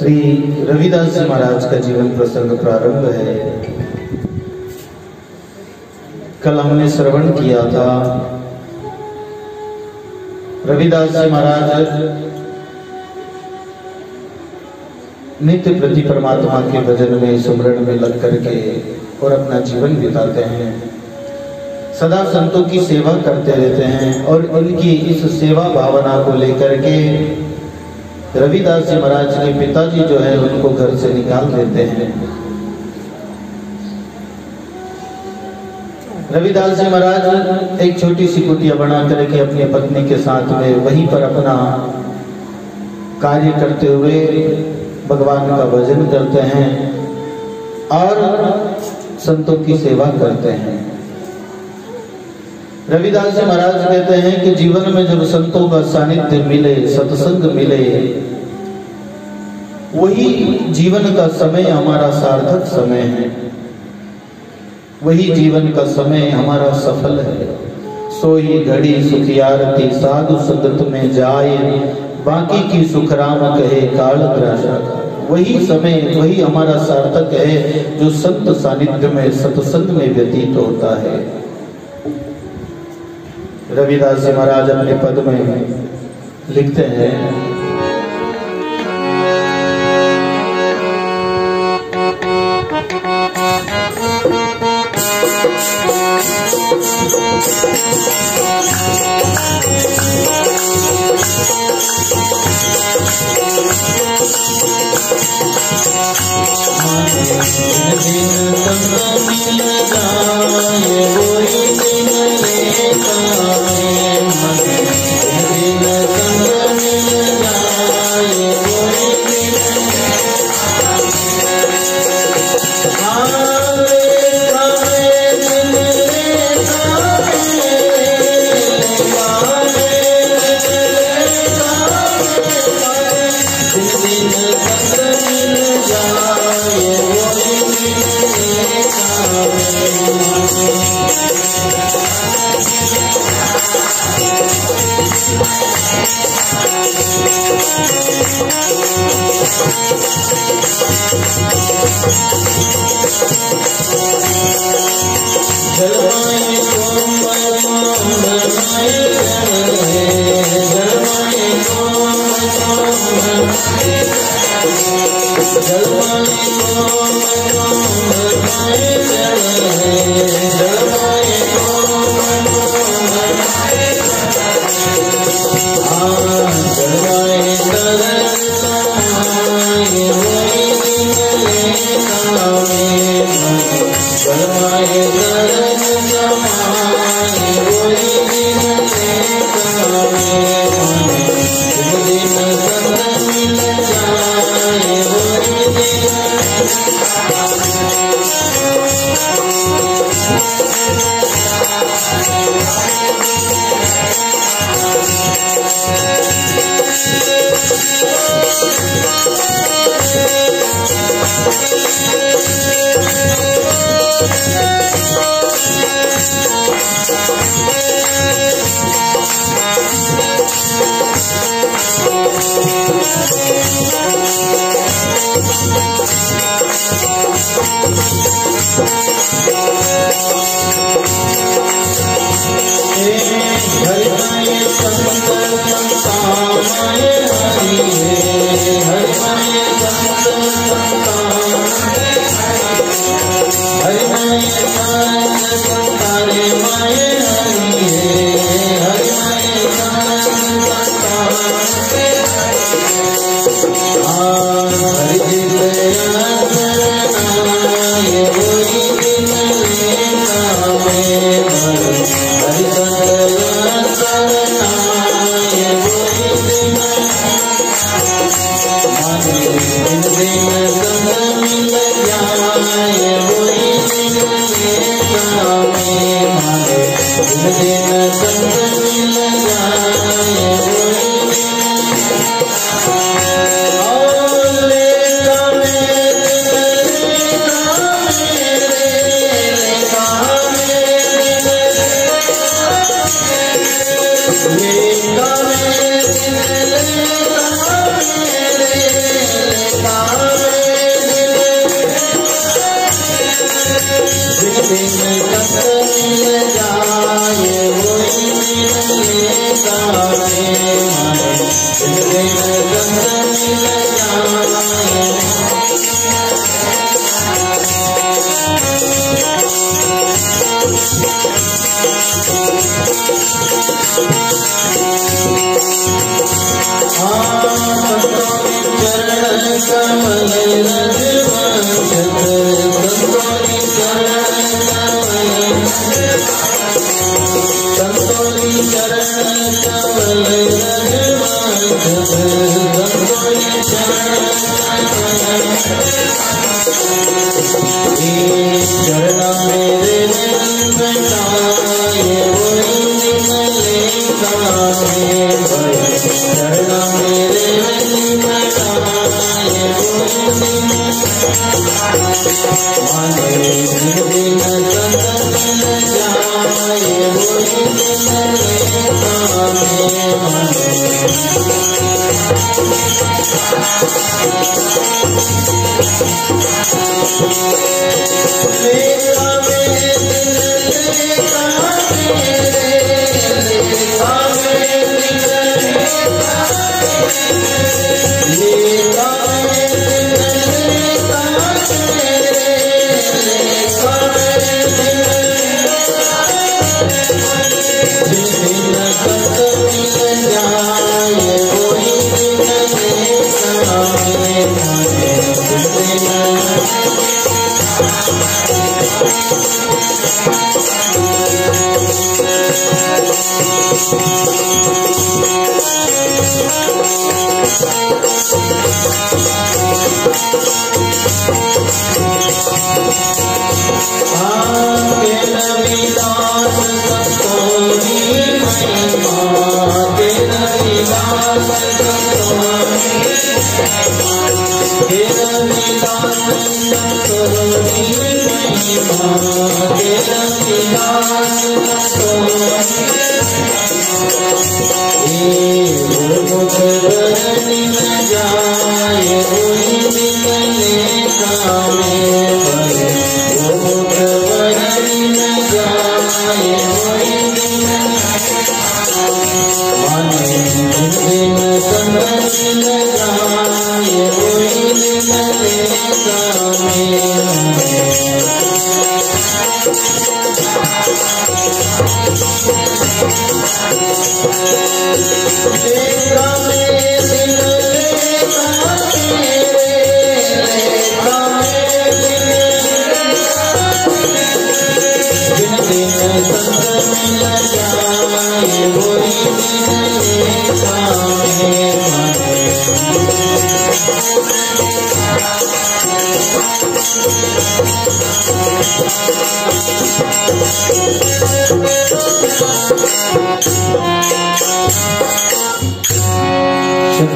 श्री रविदास जी महाराज का जीवन प्रसंग प्रारंभ है। कल हमने श्रवण किया था रविदास जी महाराज नित्य प्रति परमात्मा के भजन में सुमरण में लग करके और अपना जीवन बिताते हैं, सदा संतों की सेवा करते रहते हैं। और उनकी इस सेवा भावना को लेकर के रविदास जी महाराज के पिताजी जो है उनको घर से निकाल देते हैं। रविदास जी महाराज एक छोटी सी कुटिया बना करके अपनी पत्नी के साथ में वहीं पर अपना कार्य करते हुए भगवान का भजन करते हैं और संतों की सेवा करते हैं। रविदास जी महाराज कहते हैं कि जीवन में जब संतों का सानिध्य मिले, सत्संग मिले, वही जीवन का समय हमारा सार्थक समय है, वही जीवन का समय हमारा सफल है। सोई घड़ी सुखियारती साधु संगत में जाए, बाकी की सुख राम कहे काल ग्रासा। वही समय वही हमारा सार्थक है जो संत सानिध्य में सत्संग में व्यतीत होता है। रविदास जी महाराज अपने पद में लिखते हैं,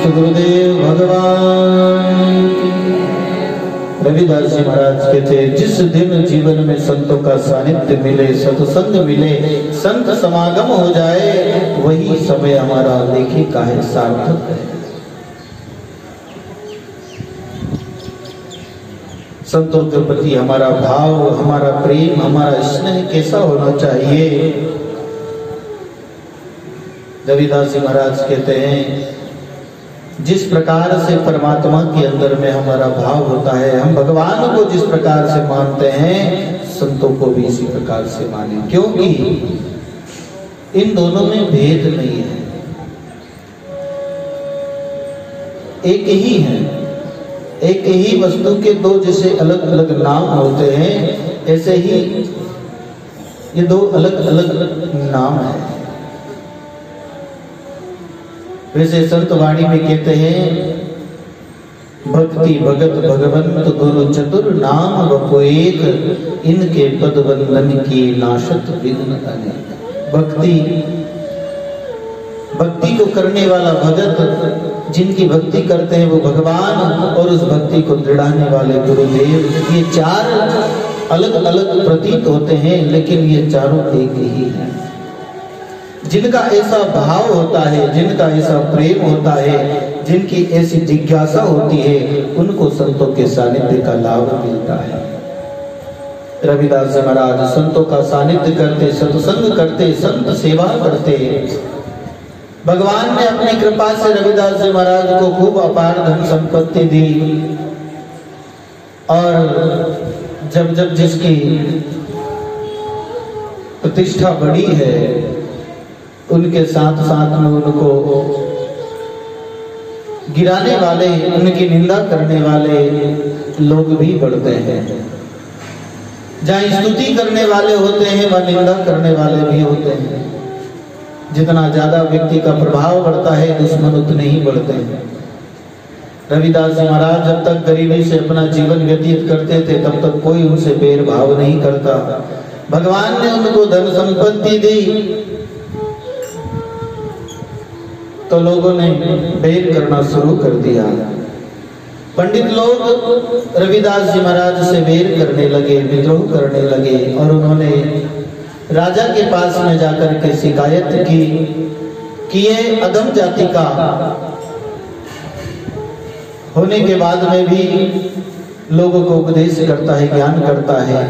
गुरुदेव भगवान रविदास जी महाराज कहते हैं, जिस दिन जीवन में संतों का सानिध्य मिले, सत्संग मिले, संत समागम हो जाए, वही समय हमारा लेखे का है, सार्थक है। संतों के प्रति हमारा भाव, हमारा प्रेम, हमारा स्नेह कैसा होना चाहिए? रविदास जी महाराज कहते हैं, जिस प्रकार से परमात्मा के अंदर में हमारा भाव होता है, हम भगवान को जिस प्रकार से मानते हैं, संतों को भी इसी प्रकार से माने, क्योंकि इन दोनों में भेद नहीं है, एक ही है। एक ही वस्तु के दो जैसे अलग अलग नाम होते हैं, ऐसे ही ये दो अलग अलग नाम है। वैसे संत वाणी में कहते हैं, भक्ति भगत भगवंत गुरु चतुर नाम बपो एक, इनके पद वंदन की नाशत विघ्न अनेक। भक्ति को करने वाला भगत, जिनकी भक्ति करते हैं वो भगवान, और उस भक्ति को दृढ़ाने वाले गुरुदेव। ये चार अलग अलग प्रतीत होते हैं, लेकिन ये चारों एक ही हैं। जिनका ऐसा भाव होता है, जिनका ऐसा प्रेम होता है, जिनकी ऐसी जिज्ञासा होती है, उनको संतों के सानिध्य का लाभ मिलता है। रविदास जी महाराज संतों का सानिध्य करते, सत्संग करते, संत सेवा करते। भगवान ने अपनी कृपा से रविदास जी महाराज को खूब अपार धन संपत्ति दी, और जब जब जिसकी प्रतिष्ठा बढ़ी है, उनके साथ साथ में उनको गिराने वाले, उनकी निंदा करने वाले लोग भी बढ़ते हैं। जहाँ स्तुति करने वाले होते हैं वह निंदा करने वाले भी होते हैं। जितना ज्यादा व्यक्ति का प्रभाव बढ़ता है दुश्मन उतने ही बढ़ते हैं। रविदास जी महाराज जब तक गरीबी से अपना जीवन व्यतीत करते थे तब तक कोई उनसे भेदभाव नहीं करता। भगवान ने उनको धन संपत्ति दी तो लोगों ने भेद करना शुरू कर दिया। पंडित लोग रविदास जी महाराज से वेर करने लगे, विद्रोह करने लगे और उन्होंने राजा के पास में जाकर के शिकायत की कि ये अधम जाति का होने के बाद में भी लोगों को उपदेश करता है, ज्ञान करता है।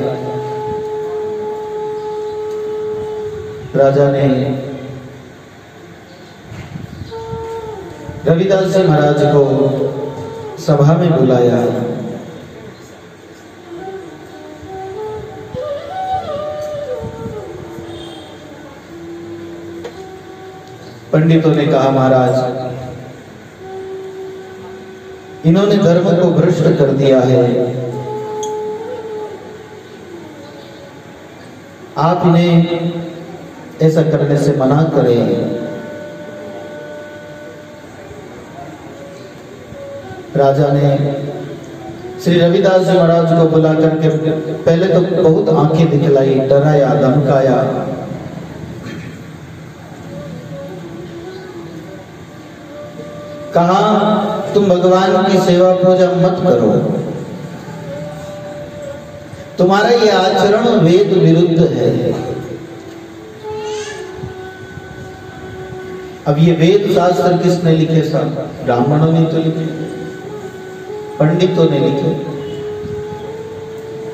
राजा ने रविदास जी महाराज को सभा में बुलाया। पंडितों ने कहा, महाराज इन्होंने धर्म को भ्रष्ट कर दिया है, आप इन्हें ऐसा करने से मना करें। राजा ने श्री रविदास जी महाराज को बुला करके पहले तो बहुत आंखें दिखलाई, डराया, धमकाया। कहा, तुम भगवान की सेवा पूजा मत करो, तुम्हारा ये आचरण वेद विरुद्ध है। अब ये वेद शास्त्र किसने लिखे? साहब ब्राह्मणों ने तो लिखे, पंडितों ने लिखे।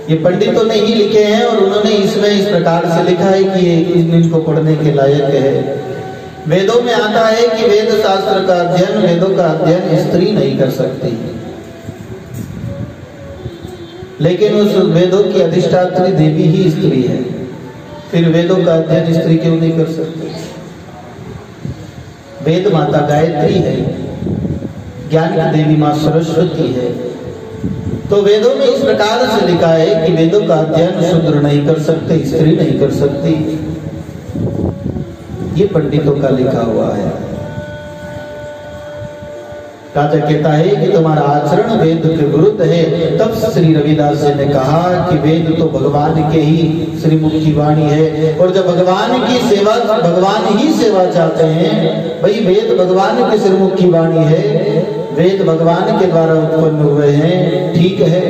ये पंडितों ने ही लिखे हैं और उन्होंने इसमें इस प्रकार से लिखा है कि ये इनको पढ़ने के लायक है। वेदों में आता है कि वेद शास्त्र का अध्ययन, वेदों का अध्ययन स्त्री नहीं कर सकती, लेकिन उस वेदों की अधिष्ठात्री देवी ही स्त्री है, फिर वेदों का अध्ययन स्त्री क्यों नहीं कर सकती? वेद माता गायत्री है, ज्ञान की देवी मां सरस्वती है। तो वेदों में इस प्रकार से लिखा है कि वेदों का अध्ययन शूद्र नहीं कर सकते, स्त्री नहीं कर सकती। ये पंडितों का लिखा हुआ है। राजा कहता है कि तुम्हारा आचरण वेद के विरुद्ध है। तब श्री रविदास जी ने कहा कि वेद तो भगवान के ही श्रीमुख की वाणी है, और जब भगवान की सेवा, भगवान ही सेवा चाहते हैं, भाई वेद भगवान के श्रीमुख की वाणी है, वेद भगवान के द्वारा उत्पन्न हुए हैं, ठीक है,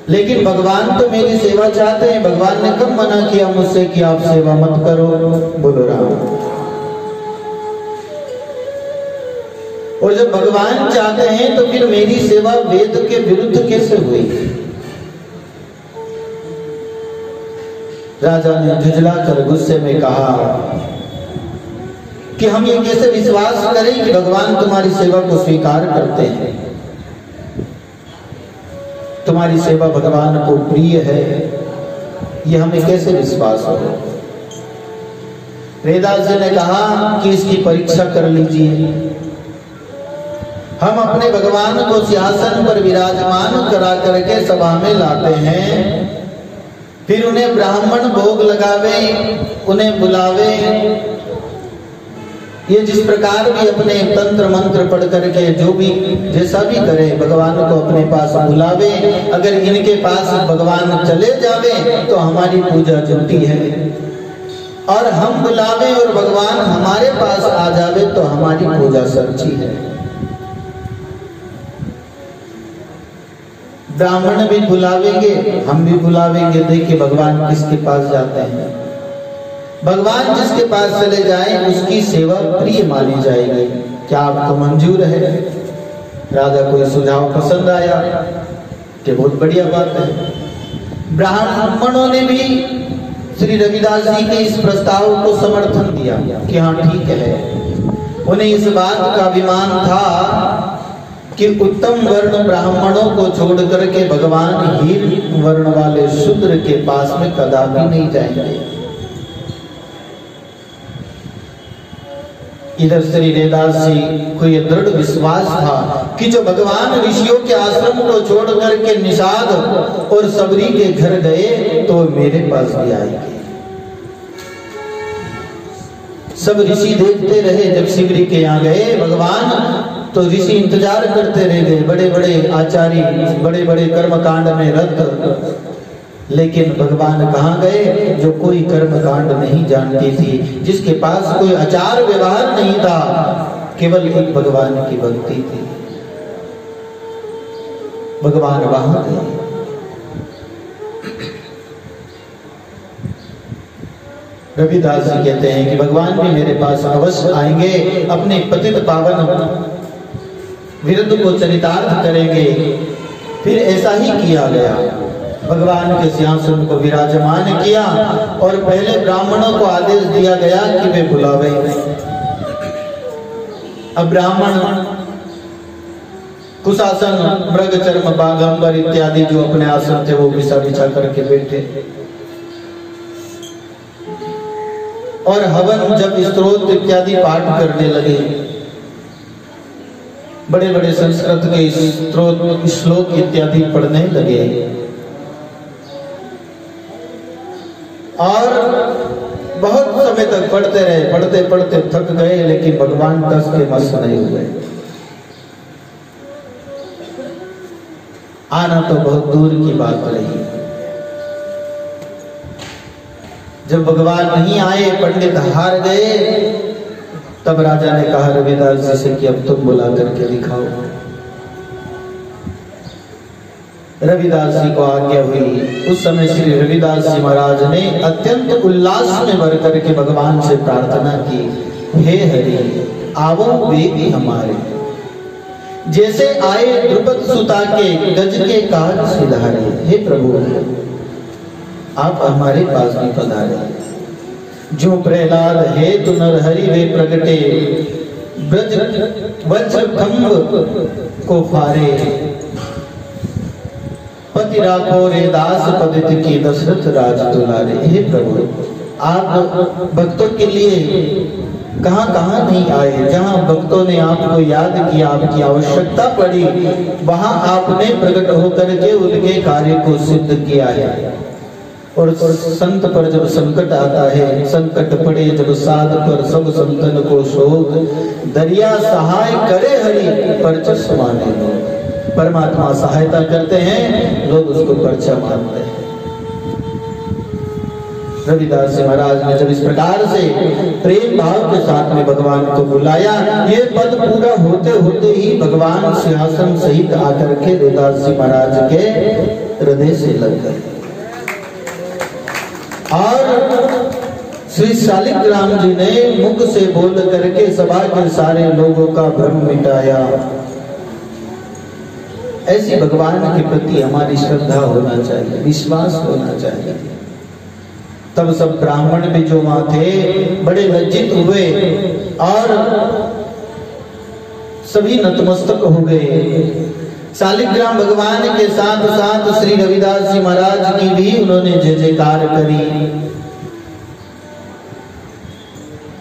लेकिन भगवान तो मेरी सेवा चाहते हैं। भगवान ने कब मना किया मुझसे कि आप सेवा मत करो? बोलो राम। और जब भगवान चाहते हैं तो फिर मेरी सेवा वेद के विरुद्ध कैसे हुई? राजा ने झुंझला कर गुस्से में कहा कि हम ये कैसे विश्वास करें कि भगवान तुम्हारी सेवा को स्वीकार करते हैं? तुम्हारी सेवा भगवान को प्रिय है, ये हमें कैसे विश्वास हो? रविदास जी ने कहा कि इसकी परीक्षा कर लीजिए। हम अपने भगवान को सिंहासन पर विराजमान करा करके सभा में लाते हैं, फिर उन्हें ब्राह्मण भोग लगावे, उन्हें बुलावे। ये जिस प्रकार भी अपने तंत्र मंत्र पढ़ करके जो भी जैसा भी करे भगवान को अपने पास बुलावे। अगर इनके पास भगवान चले जावे तो हमारी पूजा झूठी है, और हम बुलावे और भगवान हमारे पास आ जावे तो हमारी पूजा सच्ची है। ब्राह्मण भी बुलावेंगे, हम भी बुलावेंगे, देखिए भगवान किसके पास जाते हैं। भगवान जिसके पास चले जाए उसकी सेवा प्रिय मानी जाएगी। क्या आपको मंजूर है? राजा को सुझाव पसंद आया कि बहुत बढ़िया बात है। ब्राह्मणों ने भी श्री रविदास जी के इस प्रस्ताव को समर्थन दिया कि हाँ ठीक है। उन्हें इस बात का अभिमान था कि उत्तम वर्ण ब्राह्मणों को छोड़ करके भगवान हीन वर्ण वाले शूद्र के पास में कदापि नहीं जाएंगे। इधर श्री रविदास जी को यह दृढ़ विश्वास था कि जो भगवान ऋषियों के आश्रम को छोड़ करके निषाद और सबरी के घर गए तो मेरे पास भी आएंगे। सब ऋषि देखते रहे, जब शिवरी के यहाँ गए भगवान तो ऋषि इंतजार करते रह गए, बड़े बड़े आचार्य, बड़े बड़े कर्मकांड में रत। लेकिन भगवान कहाँ गए? जो कोई कर्म कांड नहीं जानती थी, जिसके पास कोई आचार व्यवहार नहीं था, केवल एक भगवान की भक्ति थी, भगवान वहां गए। रविदास जी कहते हैं कि भगवान भी मेरे पास अवश्य आएंगे, अपने पतित पावन विरुद्ध को चरितार्थ करेंगे। फिर ऐसा ही किया गया, भगवान के सिंहासन को विराजमान किया और पहले ब्राह्मणों को आदेश दिया गया कि वे बुलावे। अब ब्राह्मण कुशासन, मृग चर्म, बाघंबर इत्यादि जो अपने आसन थे वो बिछा बिछा करके बैठे और हवन जब स्तोत्र इत्यादि पाठ करने लगे, बड़े बड़े संस्कृत के स्तोत्र श्लोक इत्यादि पढ़ने लगे और बहुत समय तक पढ़ते रहे। पढ़ते पढ़ते थक गए, लेकिन भगवान टस के मस नहीं हुए। आना तो बहुत दूर की बात रही। जब भगवान नहीं आए, पंडित हार गए, तब राजा ने कहा रविदास जी से कि अब तुम बुला करके दिखाओ। रविदास जी को आज्ञा हुई। उस समय श्री रविदास जी महाराज ने अत्यंत उल्लास में भर करके भगवान से प्रार्थना की, हे हरि आवो वे भी हमारे, जैसे आए द्रुपद सुता के गज के काज सिधारे। हे प्रभु आप हमारे पास भी पधारे। जो प्रहलाद है तो नरहरि वे प्रगटे, ब्रज वज्र खंभ को फारे, पति राखो रे दास पदित की दशरथ राज दुलारे। हे प्रभु आप भक्तों के लिए कहां कहां नहीं आए, जहां भक्तों ने आपको याद किया, आपकी आवश्यकता पड़ी, वहां आपने प्रकट होकर के उनके कार्य को सिद्ध किया है। और संत पर जब संकट आता है, संकट पड़े जब साध पर सब संतन को शोक, दरिया सहाय करे हरि परचस माने लोग। परमात्मा सहायता करते हैं, लोग उसको परचा मानते हैं। रविदास जी महाराज ने जब इस प्रकार से प्रेम भाव के साथ में भगवान को बुलाया, ये पद पूरा होते होते ही भगवान सिंहासन सहित आकर के रविदास जी महाराज के हृदय से लग गए और श्री शालिग्राम जी ने मुख से बोल करके सभा के सारे लोगों का भ्रम मिटाया। ऐसी भगवान के प्रति हमारी श्रद्धा होना चाहिए, विश्वास होना चाहिए। तब सब ब्राह्मण भी जो वहां थे बड़े लज्जित हुए और सभी नतमस्तक हो गए। शालिग्राम भगवान के साथ साथ श्री रविदास जी महाराज की भी उन्होंने जय जयकार करी।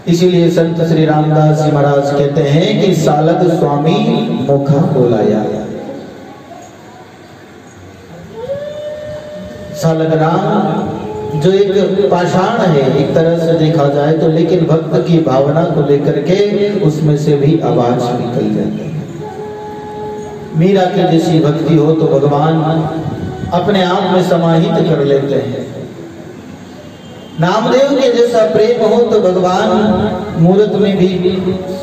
इसीलिए संत श्री रामदास जी महाराज कहते हैं कि सालग स्वामी मुखा बोलाया। सालग्राम जो एक पाषाण है एक तरह से देखा जाए तो, लेकिन भक्त की भावना को लेकर के उसमें से भी आवाज निकल जाती है। मीरा की जैसी भक्ति हो तो भगवान अपने आप में समाहित कर लेते हैं। नामदेव के जैसा प्रेम हो तो भगवान मूर्त में भी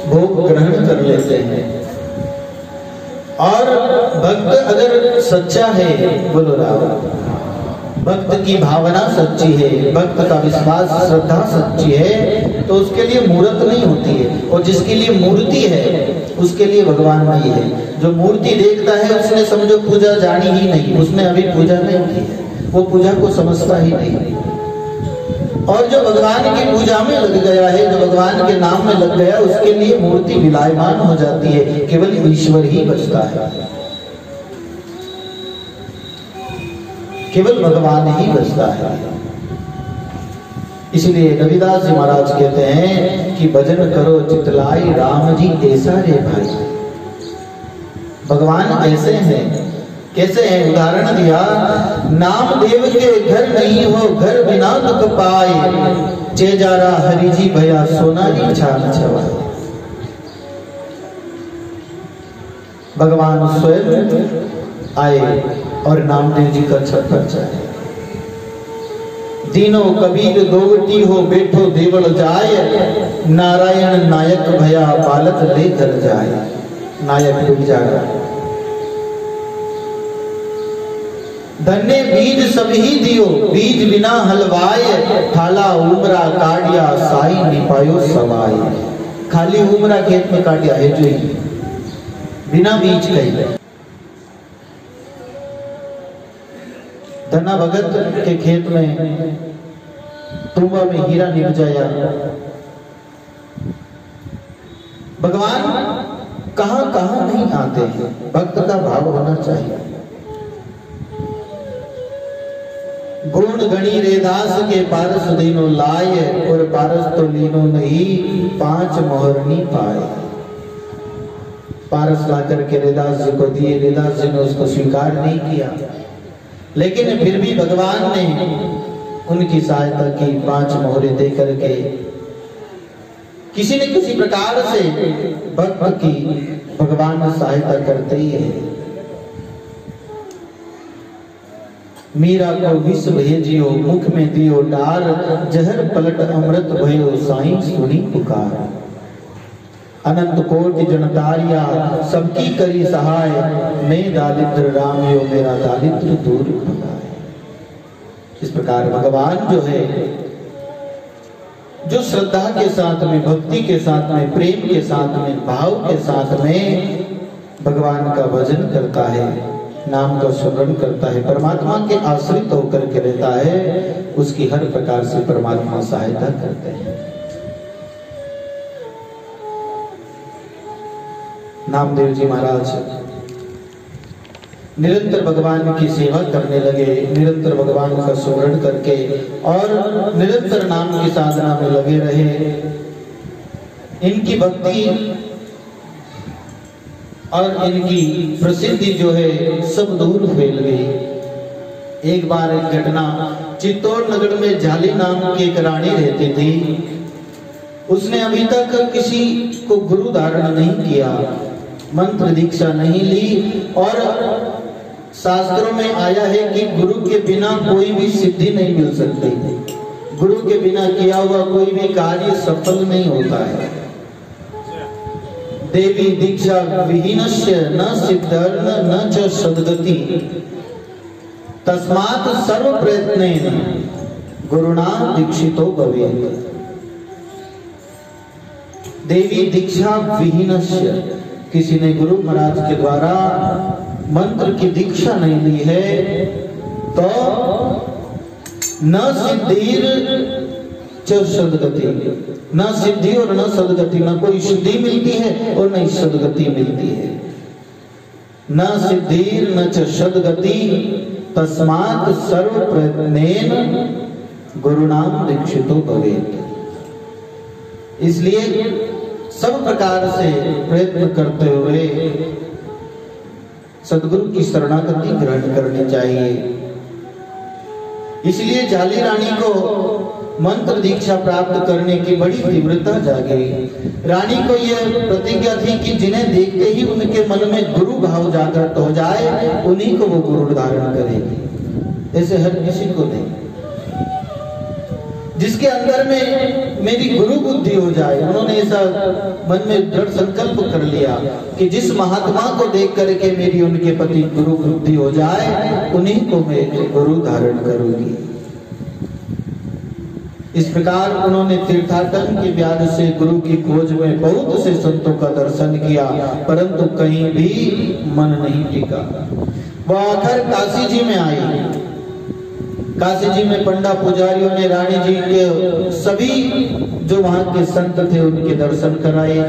भोग ग्रहण कर लेते हैं। और भक्त अगर सच्चा है, बोलो राम, भक्त की भावना सच्ची है, भक्त का विश्वास श्रद्धा सच्ची है, तो उसके लिए मूर्त नहीं होती है। और जिसके लिए मूर्ति है उसके लिए भगवान नहीं है। जो मूर्ति देखता है उसने समझो पूजा जानी ही नहीं, उसने अभी पूजा नहीं की है, वो पूजा को समझता ही नहीं। और जो भगवान की पूजा में लग गया है, जो भगवान के नाम में लग गया, उसके लिए मूर्ति विलायमान हो जाती है, केवल ईश्वर ही बचता है, केवल भगवान ही बचता है। इसलिए रविदास जी महाराज कहते हैं कि भजन करो चितलाई राम जी ऐसा रे भाई। भगवान ऐसे हैं, कैसे हैं? उदाहरण दिया, नामदेव के घर नहीं हो घर बिना दुख पाए, चेजारा हरि जी भया सोनारी छान छवाए। भगवान स्वयं आए और नामदेव जी का छप्पर जाए। दीनो कबीर दोवटी हो बैठो देवल जाए, नारायण नायक भया बालक ले घर जाए। नायक मिल जाएगा। धन्य बीज सभी दियो बीज बिना हलवाए, थाला उमरा काटिया साई निपायो सवाई। खाली उमरा खेत में काटिया है जो ही बिना बीज कही। धना भगत के खेत में तुंबा में हीरा निभ जाया। भगवान कहां कहां नहीं आते हैं, भक्त का भाव होना चाहिए। गुण गणी रेदास के पारस दीनो लाए, और पारस तो लीनो नहीं 5 मोहरनी पाए। पारस लाकर के रेदास जी को दिए, रेदास जी ने उसको स्वीकार नहीं किया, लेकिन फिर भी भगवान ने उनकी सहायता की। 5 मोहरे दे करके किसी न किसी प्रकार से भक्त की भगवान सहायता करते ही है। मीरा को विष भेजियो मुख में दियो डार, जहर पलट अमृत भयो साईं सुनी पुकार। अनंत कोटि जनतारिया सबकी करी सहाय, मैं दारिद्र रामियो मेरा दारिद्र दूर भगाए। इस प्रकार भगवान जो है, जो श्रद्धा के साथ में, भक्ति के साथ में, प्रेम के साथ में, भाव के साथ में भगवान का भजन करता है, नाम का स्मरण करता है, परमात्मा के आश्रित होकर के रहता है, उसकी हर प्रकार से परमात्मा सहायता करते हैं। नामदेव जी महाराज निरंतर भगवान की सेवा करने लगे, निरंतर भगवान का स्मरण करके और निरंतर नाम की साधना में लगे रहे। इनकी भक्ति और इनकी प्रसिद्धि जो है सब दूर फैल गई। एक बार एक घटना, चित्तौड़ नगर में झाली नाम की एक रानी रहती थी। उसने अभी तक किसी को गुरु धारण नहीं किया, मंत्र दीक्षा नहीं ली, और शास्त्रों में आया है कि गुरु के बिना कोई भी सिद्धि नहीं मिल सकती। गुरु के बिना किया हुआ कोई भी कार्य सफल नहीं होता है। देवी दीक्षा विहीनस्य न सिद्धर्न न च सद्गति, तस्मात् सर्व प्रयत्नेन गुरुणा दीक्षितो भवेत्। देवी दीक्षा विहीनस्य, किसी ने गुरु महाराज के द्वारा मंत्र की दीक्षा नहीं ली है तो न सिद्धिर च सद्गति, न सिद्धि और न सद्गति, न कोई सिद्धि मिलती है और न सद्गति मिलती है। न सिद्धिर न च सद्गति, तस्मात् सर्व प्रयत्नेन गुरुणाम दीक्षितो भवेत्। इसलिए सब प्रकार से प्रयत्न करते हुए सद्गुरु की शरणागति ग्रहण करनी चाहिए। इसलिए झाली रानी को मंत्र दीक्षा प्राप्त करने की बड़ी तीव्रता जागी। रानी को यह प्रतिज्ञा थी कि जिन्हें देखते ही उनके मन में गुरु भाव जागृत हो जाए, उन्हीं को वो गुरु धारण करेगी, ऐसे हर किसी को नहीं। जिसके अंदर में मेरी गुरु बुद्धि हो जाए, उन्होंने ऐसा मन में दृढ़ संकल्प कर लिया कि जिस महात्मा को देख करके मेरी उनके प्रति गुरु बुद्धि हो जाए, उन्हीं को मैं गुरु धारण करूंगी। इस प्रकार उन्होंने तीर्थाटन के व्याज से गुरु की खोज में बहुत से संतों का दर्शन किया, परंतु कहीं भी मन नहीं टिका। वह आखिर काशी जी में आई। काशी जी में पंडा पुजारियों ने रानी जी के सभी जो वहां के संत थे उनके दर्शन कराए,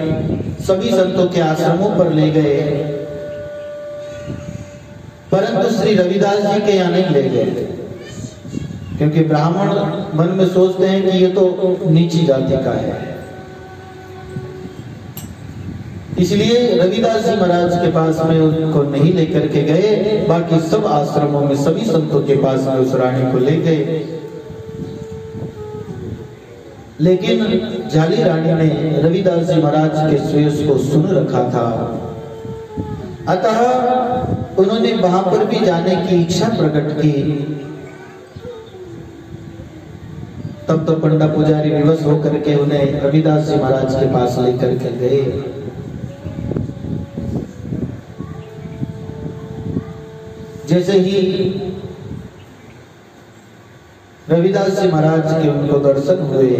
सभी संतों के आश्रमों पर ले गए, परंतु श्री रविदास जी के यहाँ नहीं ले गए। क्योंकि ब्राह्मण मन में सोचते हैं कि ये तो नीची जाति का है। इसलिए रविदास जी महाराज के पास में उनको नहीं लेकर के गए, बाकी सब आश्रमों में सभी संतों के पास में उस रानी को ले गए। लेकिन झाली रानी ने रविदास जी महाराज के श्रेष्ठ को सुन रखा था, अतः उन्होंने वहां पर भी जाने की इच्छा प्रकट की। तब तो पंडा पुजारी विवश होकर के उन्हें रविदास जी महाराज के पास लेकर के गए। जैसे ही रविदास जी महाराज के उनको दर्शन हुए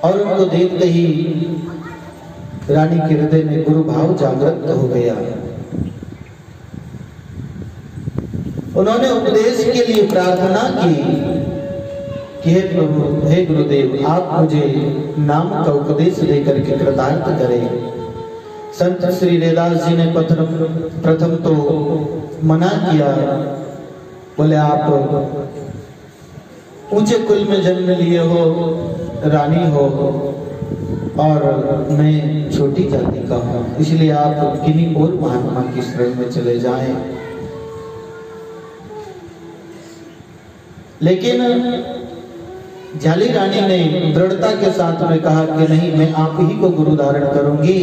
और उनको देखते ही रानी के हृदय में गुरु भाव जागृत हो गया। उन्होंने उपदेश के लिए प्रार्थना की कि हे प्रभु, हे गुरुदेव, आप मुझे नाम का उपदेश देकर के कृतार्थ करें। संत श्री रैदास जी ने प्रथम तो मना किया, बोले आप ऊंचे कुल में जन्म लिए हो, रानी हो, और मैं छोटी जाति का हूं, इसलिए आप किन्हीं और महात्मा की शरण में चले जाएं। लेकिन झाली रानी ने दृढ़ता के साथ में कहा कि नहीं, मैं आप ही को गुरु धारण करूंगी।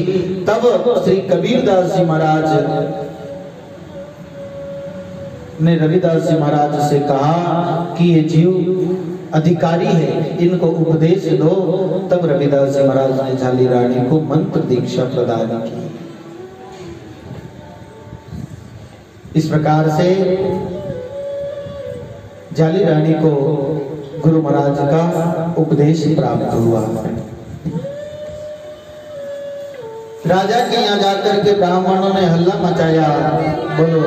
तब श्री कबीरदास जी महाराज ने रविदास जी महाराज से कहा कि ये जीव अधिकारी है, इनको उपदेश दो। तब रविदास जी महाराज ने झाली रानी को मंत्र दीक्षा प्रदान की। इस प्रकार से झाली रानी को गुरु महाराज का उपदेश प्राप्त हुआ। राजा के यहाँ जाकर के ब्राह्मणों ने हल्ला मचाया, बोलो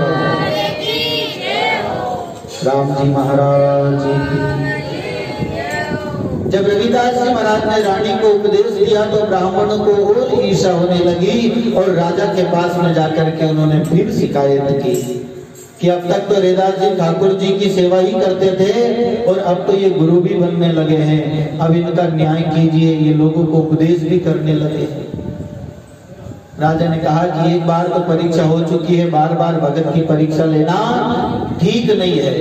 राम जी महाराज की। जब रविदास जी महाराज ने रानी को उपदेश दिया तो ब्राह्मणों को और ईर्ष्या होने लगी और राजा के पास में जाकर के उन्होंने फिर शिकायत की कि अब तक तो रैदास जी ठाकुर जी की सेवा ही करते थे और अब तो ये गुरु भी बनने लगे हैं, अब इनका न्याय कीजिए, ये लोगों को उपदेश भी करने लगे हैं। राजा ने कहा कि एक बार तो परीक्षा हो चुकी है, बार बार भगत की परीक्षा लेना ठीक नहीं है।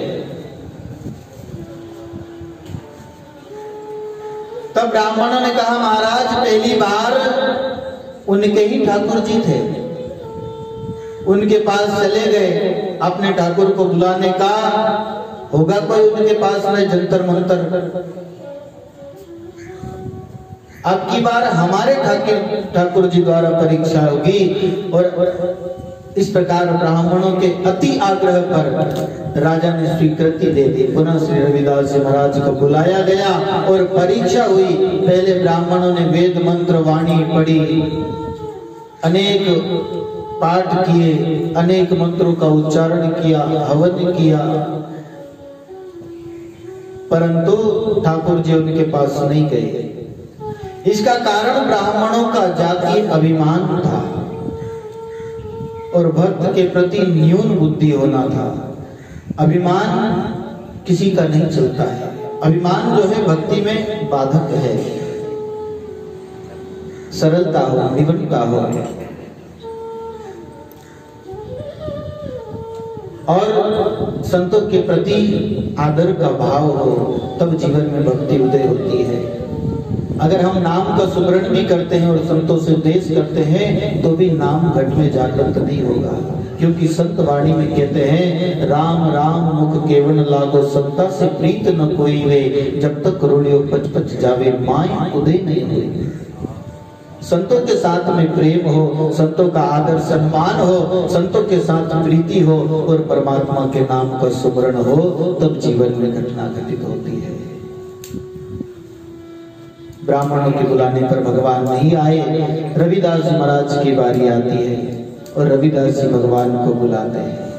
तब ब्राह्मणों ने कहा, महाराज पहली बार उनके ही ठाकुर जी थे, उनके पास चले गए, अपने ठाकुर को बुलाने का होगा कोई उनके पास में जंतर मंतर। अब की बार हमारे ठाकुर जी द्वारा परीक्षा होगी। और इस प्रकार ब्राह्मणों के अति आग्रह पर राजा ने स्वीकृति दे दी। पुनः श्री रविदास जी महाराज को बुलाया गया और परीक्षा हुई। पहले ब्राह्मणों ने वेद मंत्र वाणी पढ़ी, अनेक पाठ किए, अनेक मंत्रों का उच्चारण किया, हवन किया, परंतु ठाकुर जी उनके पास नहीं गए। इसका कारण ब्राह्मणों का जातीय अभिमान था और भक्त के प्रति न्यून बुद्धि होना था। अभिमान किसी का नहीं चलता है, अभिमान जो है भक्ति में बाधक है। सरलता हो, निवृत्ता हो और संतों के प्रति आदर का भाव हो, तब जीवन में भक्ति उदय होती है। अगर हम नाम का सुमरण भी करते हैं और संतों से उपदेश करते हैं तो भी नाम घट में जागृत नहीं होगा, क्योंकि संत वाणी में कहते हैं, राम राम मुख केवल लागो, संता से प्रीत न कोई वे, जब तक रुलियो पच पच जावे, माय उदय नहीं हुई। संतों के साथ में प्रेम हो, संतों का आदर सम्मान हो, संतों के साथ प्रीति हो और परमात्मा के नाम का सुमरण हो, तब जीवन में घटना घटित होती है। ब्राह्मणों के बुलाने पर भगवान नहीं आए, रविदास जी महाराज की बारी आती है और रविदास जी भगवान को बुलाते हैं।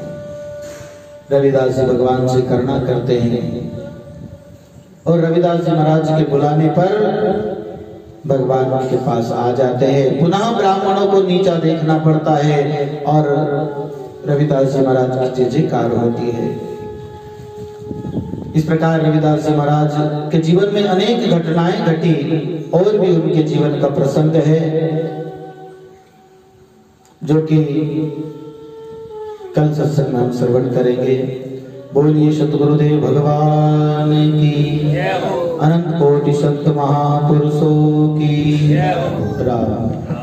रविदास जी भगवान से करुणा करते हैं और रविदास जी महाराज के बुलाने पर भगवान के पास आ जाते हैं। पुनः ब्राह्मणों को नीचा देखना पड़ता है और रविदास जी महाराज की जय जयकार होती है। इस प्रकार रविदास जी महाराज के जीवन में अनेक घटनाएं घटी और भी उनके जीवन का प्रसंग है जो कि कल सत्संग में हम श्रवण करेंगे। बोलिए सतगुरुदेव भगवान की, अनंत कोटि संत महापुरुषों की। राम।